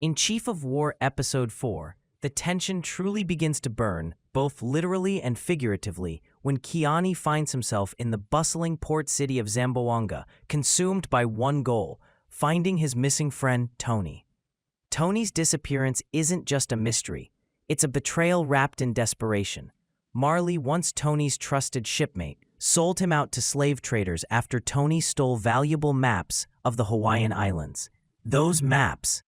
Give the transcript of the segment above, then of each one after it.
In Chief of War Episode 4, the tension truly begins to burn, both literally and figuratively, when Kiani finds himself in the bustling port city of Zamboanga, consumed by one goal: finding his missing friend, Tony. Tony's disappearance isn't just a mystery, it's a betrayal wrapped in desperation. Marley, once Tony's trusted shipmate, sold him out to slave traders after Tony stole valuable maps of the Hawaiian Islands. Those maps,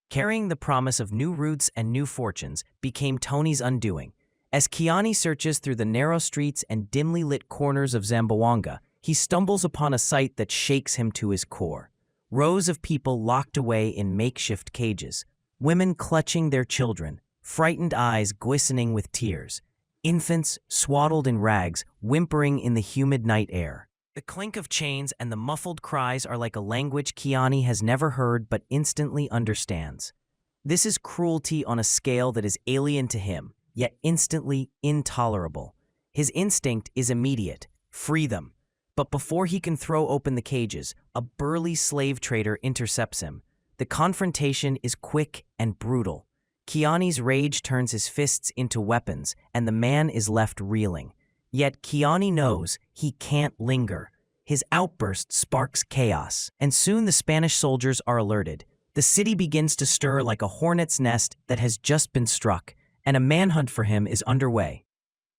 carrying the promise of new routes and new fortunes, became Tony's undoing. As Kiani searches through the narrow streets and dimly lit corners of Zamboanga, he stumbles upon a sight that shakes him to his core. Rows of people locked away in makeshift cages, women clutching their children, frightened eyes glistening with tears, infants swaddled in rags whimpering in the humid night air. The clink of chains and the muffled cries are like a language Kiani has never heard but instantly understands. This is cruelty on a scale that is alien to him, yet instantly intolerable. His instinct is immediate: free them. But before he can throw open the cages, a burly slave trader intercepts him. The confrontation is quick and brutal. Kiani's rage turns his fists into weapons, and the man is left reeling. Yet Kiani knows he can't linger. His outburst sparks chaos, and soon the Spanish soldiers are alerted. The city begins to stir like a hornet's nest that has just been struck, and a manhunt for him is underway.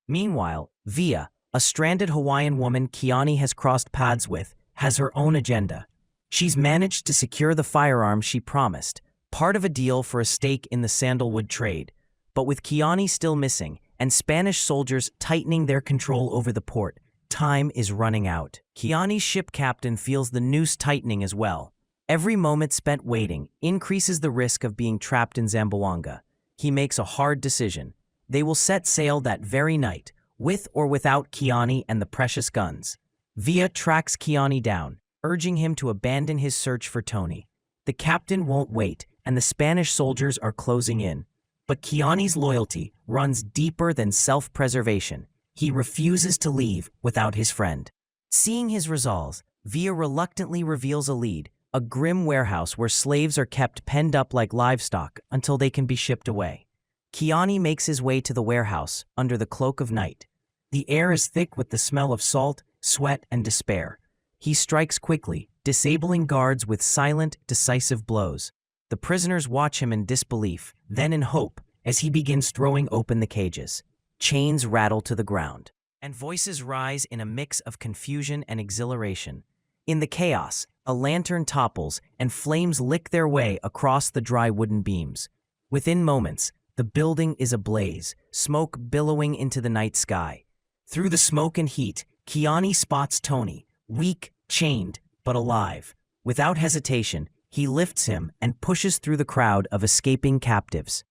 Meanwhile, Via, a stranded Hawaiian woman Kiani has crossed paths with, has her own agenda. She's managed to secure the firearms she promised, part of a deal for a stake in the sandalwood trade. But with Kiani still missing, and Spanish soldiers tightening their control over the port, time is running out. Kiani's ship captain feels the noose tightening as well. Every moment spent waiting increases the risk of being trapped in Zamboanga. He makes a hard decision. They will set sail that very night, with or without Kiani and the precious guns. Via tracks Kiani down, urging him to abandon his search for Tony. The captain won't wait, and the Spanish soldiers are closing in. But Kiani's loyalty runs deeper than self-preservation. He refuses to leave without his friend. Seeing his resolve, Via reluctantly reveals a lead: a grim warehouse where slaves are kept penned up like livestock until they can be shipped away. Kiani makes his way to the warehouse under the cloak of night. The air is thick with the smell of salt, sweat, and despair. He strikes quickly, disabling guards with silent, decisive blows. The prisoners watch him in disbelief, then in hope, as he begins throwing open the cages. Chains rattle to the ground, and voices rise in a mix of confusion and exhilaration. In the chaos, a lantern topples, and flames lick their way across the dry wooden beams. Within moments, the building is ablaze, smoke billowing into the night sky. Through the smoke and heat, Kiani spots Tony, weak, chained, but alive. Without hesitation, he lifts him and pushes through the crowd of escaping captives.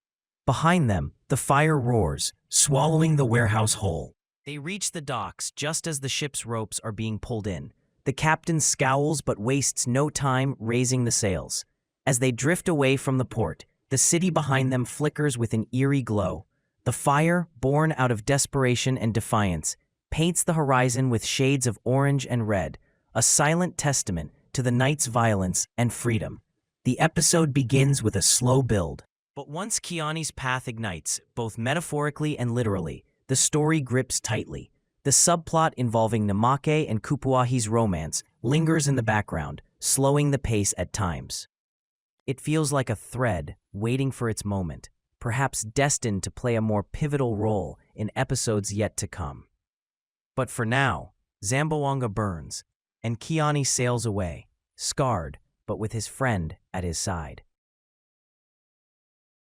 Behind them, the fire roars, swallowing the warehouse whole. They reach the docks just as the ship's ropes are being pulled in. The captain scowls but wastes no time raising the sails. As they drift away from the port, the city behind them flickers with an eerie glow. The fire, born out of desperation and defiance, paints the horizon with shades of orange and red, a silent testament to the night's violence and freedom. The episode begins with a slow build. But once Kiani's path ignites, both metaphorically and literally, the story grips tightly. The subplot involving Namake and Kupuahi's romance lingers in the background, slowing the pace at times. It feels like a thread waiting for its moment, perhaps destined to play a more pivotal role in episodes yet to come. But for now, Zamboanga burns, and Kiani sails away, scarred, but with his friend at his side.